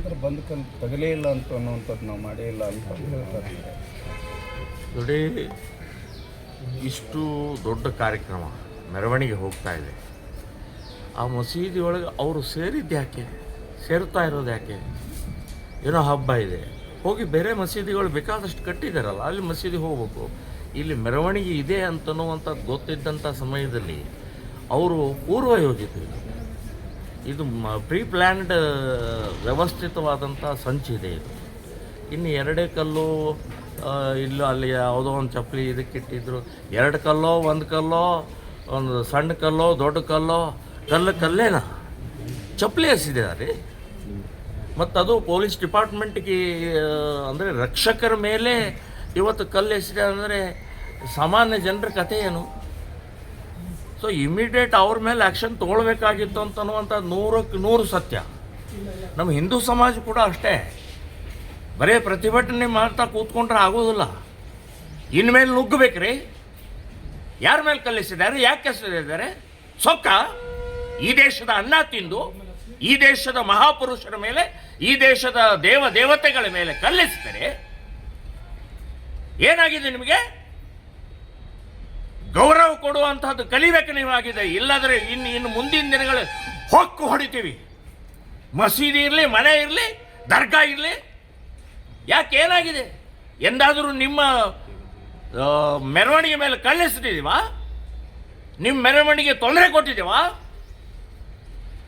ಅಂದ್ರೆ ಬಂದು ತಗಲೇ ಇಲ್ಲ ಅಂತ ಅನ್ನುವಂಥದ್ದು ನಾವು ಮಾಡೇ ಇಲ್ಲ ಅಂತ ಹೇಳ್ತಾರೆ. ನೋಡಿ, ಇಷ್ಟು ದೊಡ್ಡ ಕಾರ್ಯಕ್ರಮ ಮೆರವಣಿಗೆ ಹೋಗ್ತಾ ಇದೆ, ಆ ಮಸೀದಿ ಒಳಗೆ ಅವರು ಸೇರಿದ್ದು ಯಾಕೆ, ಸೇರ್ತಾ ಇರೋದು ಯಾಕೆ? ಏನೋ ಹಬ್ಬ ಇದೆ, ಹೋಗಿ ಬೇರೆ ಮಸೀದಿಗಳು ಬೇಕಾದಷ್ಟು ಕಟ್ಟಿದ್ದಾರಲ್ಲ ಅಲ್ಲಿ ಮಸೀದಿ ಹೋಗ್ಬೇಕು. ಇಲ್ಲಿ ಮೆರವಣಿಗೆ ಇದೆ ಅಂತನ್ನುವಂಥದ್ದು ಗೊತ್ತಿದ್ದಂಥ ಸಮಯದಲ್ಲಿ ಅವರು ಪೂರ್ವಯೋಜಿತ, ಇದು ಪ್ರೀ ಪ್ಲ್ಯಾನ್ಡ್ ವ್ಯವಸ್ಥಿತವಾದಂಥ ಸಂಚಿದೆ ಇದು. ಇನ್ನು ಎರಡೇ ಕಲ್ಲು ಇಲ್ಲ, ಅಲ್ಲಿ ಯಾವುದೋ ಒಂದು ಚಪ್ಪಲಿ ಇದಕ್ಕಿಟ್ಟಿದ್ರು, ಎರಡು ಕಲ್ಲೋ ಒಂದು ಕಲ್ಲೋ, ಒಂದು ಸಣ್ಣ ಕಲ್ಲೋ ದೊಡ್ಡ ಕಲ್ಲೋ, ಕಲ್ಲೇನ ಚಪ್ಪಲಿ ಎಸೆದಿದ್ದಾರೆ. ಮತ್ತು ಅದು ಪೊಲೀಸ್ ಡಿಪಾರ್ಟ್ಮೆಂಟ್ಗೆ ಅಂದರೆ ರಕ್ಷಕರ ಮೇಲೆ ಇವತ್ತು ಕಲ್ಲು ಎಸೆದೆ ಅಂದರೆ ಸಾಮಾನ್ಯ ಜನರ ಕಥೆ ಏನು? ಸೊ ಇಮಿಡಿಯೇಟ್ ಅವ್ರ ಮೇಲೆ ಆ್ಯಕ್ಷನ್ ತೊಗೊಳ್ಬೇಕಾಗಿತ್ತು ಅಂತನ್ನುವಂಥದ್ದು 100% ಸತ್ಯ. ನಮ್ಮ ಹಿಂದೂ ಸಮಾಜ ಕೂಡ ಅಷ್ಟೇ, ಬರೀ ಪ್ರತಿಭಟನೆ ಮಾಡ್ತಾ ಕೂತ್ಕೊಂಡ್ರೆ ಆಗೋದಿಲ್ಲ, ಇನ್ಮೇಲೆ ನುಗ್ಗಬೇಕ್ರಿ. ಯಾರ ಮೇಲೆ ಕಲ್ಲಿಸಿದ್ದಾರೆ, ಯಾಕೆ ಎಸೆದಿದ್ದಾರೆ? ಸೊಕ್ಕ ಈ ದೇಶದ ಅನ್ನ ತಿಂದು ಈ ದೇಶದ ಮಹಾಪುರುಷರ ಮೇಲೆ, ಈ ದೇಶದ ದೇವತೆಗಳ ಮೇಲೆ ಕಲ್ಲಿಸಿದರೆ ಏನಾಗಿದೆ? ನಿಮಗೆ ಗೌರವ ಕೊಡುವಂತಹದ್ದು ಕಲಿಬೇಕು ನೀವಾಗಿದೆ. ಇಲ್ಲಾದರೆ ಇನ್ನು ಮುಂದಿನ ದಿನಗಳು ಹೊಕ್ಕು ಹೊಡಿತೀವಿ. ಮಸೀದಿ ಇರಲಿ, ಮನೆ ಇರಲಿ, ದರ್ಗಾ ಇರಲಿ, ಯಾಕೆ ಏನಾಗಿದೆ? ಎಂದಾದರೂ ನಿಮ್ಮ ಮೆರವಣಿಗೆ ಮೇಲೆ ಕಲ್ಲಿಸ್ತಿದ್ದೀವಾ? ನಿಮ್ಮ ಮೆರವಣಿಗೆ ತೊಂದರೆ ಕೊಟ್ಟಿದ್ದೀವಾ?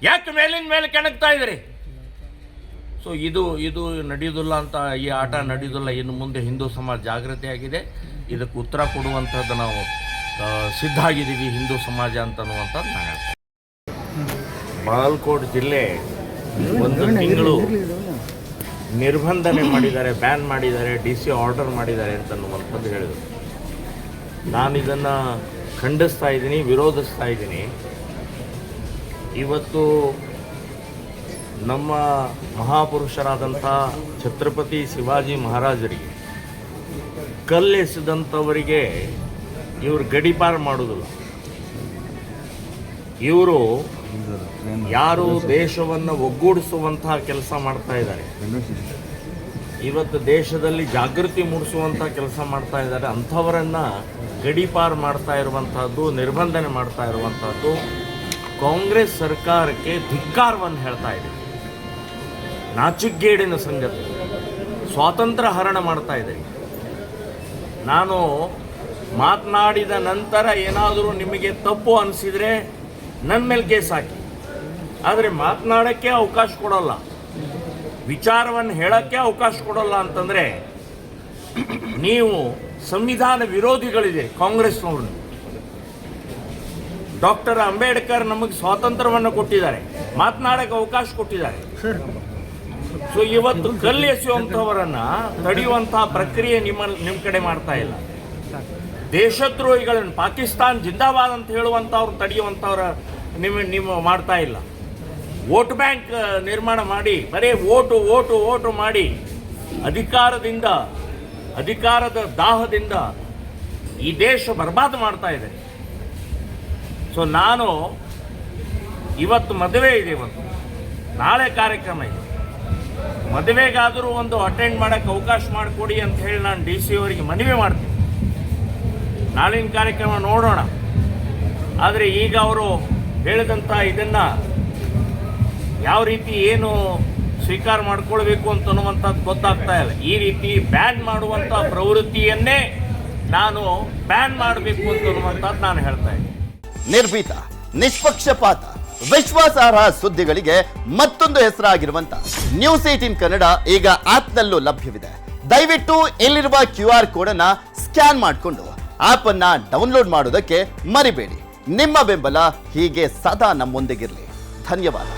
ಯಾಕೆ ಮೇಲಿನ ಮೇಲೆ ಕೆಣಕ್ತಾ ಇದ್ದೀರಿ? ಸೊ ಇದು ನಡೆಯೋದಿಲ್ಲ ಅಂತ, ಈ ಆಟ ನಡೆಯೋದಿಲ್ಲ. ಇನ್ನು ಮುಂದೆ ಹಿಂದೂ ಸಮಾಜ ಜಾಗೃತಿಯಾಗಿದೆ, ಇದಕ್ಕೆ ಉತ್ತರ ಕೊಡುವಂಥದ್ದು ನಾವು ಸಿದ್ಧ ಆಗಿದ್ದೀವಿ ಹಿಂದೂ ಸಮಾಜ ಅಂತನ್ನುವಂಥದ್ದು ನಾನು ಹೇಳ್ತೀನಿ. ಬಾಗಲಕೋಟೆ ಜಿಲ್ಲೆ ಒಂದು ತಿಂಗಳು ನಿರ್ಬಂಧನೆ ಮಾಡಿದ್ದಾರೆ, ಬ್ಯಾನ್ ಮಾಡಿದ್ದಾರೆ, DC ಆರ್ಡರ್ ಮಾಡಿದ್ದಾರೆ ಅಂತನ್ನುವಂಥದ್ದು ಹೇಳಿದರು. ನಾನು ಇದನ್ನು ಖಂಡಿಸ್ತಾ ಇದ್ದೀನಿ, ವಿರೋಧಿಸ್ತಾ ಇದ್ದೀನಿ. ಇವತ್ತು ನಮ್ಮ ಮಹಾಪುರುಷರಾದಂಥ ಛತ್ರಪತಿ ಶಿವಾಜಿ ಮಹಾರಾಜರಿಗೆ ಕಲ್ಲೆಸೆದಂಥವರಿಗೆ ಇವರು ಗಡೀಪಾರು ಮಾಡೋದಿಲ್ಲ. ಇವರು ಯಾರು ದೇಶವನ್ನು ಒಗ್ಗೂಡಿಸುವಂತಹ ಕೆಲಸ ಮಾಡ್ತಾ ಇದ್ದಾರೆ, ಇವತ್ತು ದೇಶದಲ್ಲಿ ಜಾಗೃತಿ ಮೂಡಿಸುವಂಥ ಕೆಲಸ ಮಾಡ್ತಾ ಇದ್ದಾರೆ, ಅಂಥವರನ್ನು ಗಡೀಪಾರು ಮಾಡ್ತಾ ಇರುವಂಥದ್ದು, ನಿರ್ಬಂಧನೆ ಮಾಡ್ತಾ ಇರುವಂಥದ್ದು ಕಾಂಗ್ರೆಸ್ ಸರ್ಕಾರಕ್ಕೆ ಧಿಕ್ಕಾರವನ್ನು ಹೇಳ್ತಾ ಇದೆ. ನಾಚಿಕೆಗೇಡಿನ ಸಂಗತಿ, ಸ್ವಾತಂತ್ರ್ಯ ಹರಣ ಮಾಡ್ತಾ ಇದೆ. ನಾನು ಮಾತನಾಡಿದ ನಂತರ ಏನಾದರೂ ನಿಮಗೆ ತಪ್ಪು ಅನಿಸಿದರೆ ನನ್ನ ಮೇಲೆ ಕೇಸ್ ಹಾಕಿ, ಆದರೆ ಮಾತನಾಡೋಕ್ಕೆ ಅವಕಾಶ ಕೊಡೋಲ್ಲ, ವಿಚಾರವನ್ನು ಹೇಳೋಕ್ಕೆ ಅವಕಾಶ ಕೊಡೋಲ್ಲ ಅಂತಂದರೆ ನೀವು ಸಂವಿಧಾನ ವಿರೋಧಿಗಳಿದೆ. ಕಾಂಗ್ರೆಸ್ನವ್ರನ್ನ ಡಾಕ್ಟರ್ ಅಂಬೇಡ್ಕರ್ ನಮಗೆ ಸ್ವಾತಂತ್ರ್ಯವನ್ನು ಕೊಟ್ಟಿದ್ದಾರೆ, ಮಾತನಾಡೋಕ್ಕೆ ಅವಕಾಶ ಕೊಟ್ಟಿದ್ದಾರೆ. ಸೊ ಇವತ್ತು ಕಲ್ಲು ಎಸೆಯುವಂಥವರನ್ನು ತಡೆಯುವಂತಹ ಪ್ರಕ್ರಿಯೆ ನಿಮ್ಮ ಕಡೆ ಮಾಡ್ತಾ ಇಲ್ಲ. ದೇಶದ್ರೋಹಿಗಳನ್ನು ಪಾಕಿಸ್ತಾನ್ ಜಿಂದಾಬಾದ್ ಅಂತ ಹೇಳುವಂಥವ್ರು ತಡೆಯುವಂಥವ್ರ ನಿಮ್ಮ ಮಾಡ್ತಾ ಇಲ್ಲ. ವೋಟ್ ಬ್ಯಾಂಕ್ ನಿರ್ಮಾಣ ಮಾಡಿ ಬರೀ ಓಟು ಮಾಡಿ ಅಧಿಕಾರದ ದಾಹದಿಂದ ಈ ದೇಶ ಬರ್ಬಾದ್ ಮಾಡ್ತಾ ಇದೆ. ಸೊ ನಾನು ಇವತ್ತು ಮದುವೆ ಇದೆ, ಇವತ್ತು ನಾಳೆ ಕಾರ್ಯಕ್ರಮ ಇದೆ, ಮದುವೆಗಾದರೂ ಒಂದು ಅಟೆಂಡ್ ಮಾಡೋಕ್ಕೆ ಅವಕಾಶ ಮಾಡಿಕೊಡಿ ಅಂತ ಹೇಳಿ ನಾನು DC ಅವರಿಗೆ ಮನವಿ ಮಾಡ್ತೀನಿ. ನಾಳಿನ ಕಾರ್ಯಕ್ರಮ ನೋಡೋಣ. ಆದರೆ ಈಗ ಅವರು ಹೇಳಿದಂಥ ಇದನ್ನು ಯಾವ ರೀತಿ ಏನು ಸ್ವೀಕಾರ ಮಾಡ್ಕೊಳ್ಬೇಕು ಅಂತನ್ನುವಂಥದ್ದು ಗೊತ್ತಾಗ್ತಾ ಇಲ್ಲ. ಈ ರೀತಿ ಬ್ಯಾನ್ ಮಾಡುವಂಥ ಪ್ರವೃತ್ತಿಯನ್ನೇ ನಾನು ಬ್ಯಾನ್ ಮಾಡಬೇಕು ಅಂತನ್ನುವಂಥದ್ದು ನಾನು ಹೇಳ್ತಾ ಇದ್ದೀನಿ. ನಿರ್ಭೀತ, ನಿಷ್ಪಕ್ಷಪಾತ, ವಿಶ್ವಾಸಾರ್ಹ ಸುದ್ದಿಗಳಿಗೆ ಮತ್ತೊಂದು ಹೆಸರಾಗಿರುವಂತ ನ್ಯೂಸ್18 ಕನ್ನಡ ಈಗ ಆಪ್ನಲ್ಲೂ ಲಭ್ಯವಿದೆ. ದಯವಿಟ್ಟು ಇಲ್ಲಿರುವ QR ಕೋಡ್ ಅನ್ನ ಸ್ಕ್ಯಾನ್ ಮಾಡಿಕೊಂಡು ಆಪ್ ಅನ್ನ ಡೌನ್ಲೋಡ್ ಮಾಡೋದಕ್ಕೆ ಮರಿಬೇಡಿ. ನಿಮ್ಮ ಬೆಂಬಲ ಹೀಗೆ ಸದಾ ನಮ್ಮೊಂದಿಗಿರಲಿ. ಧನ್ಯವಾದ.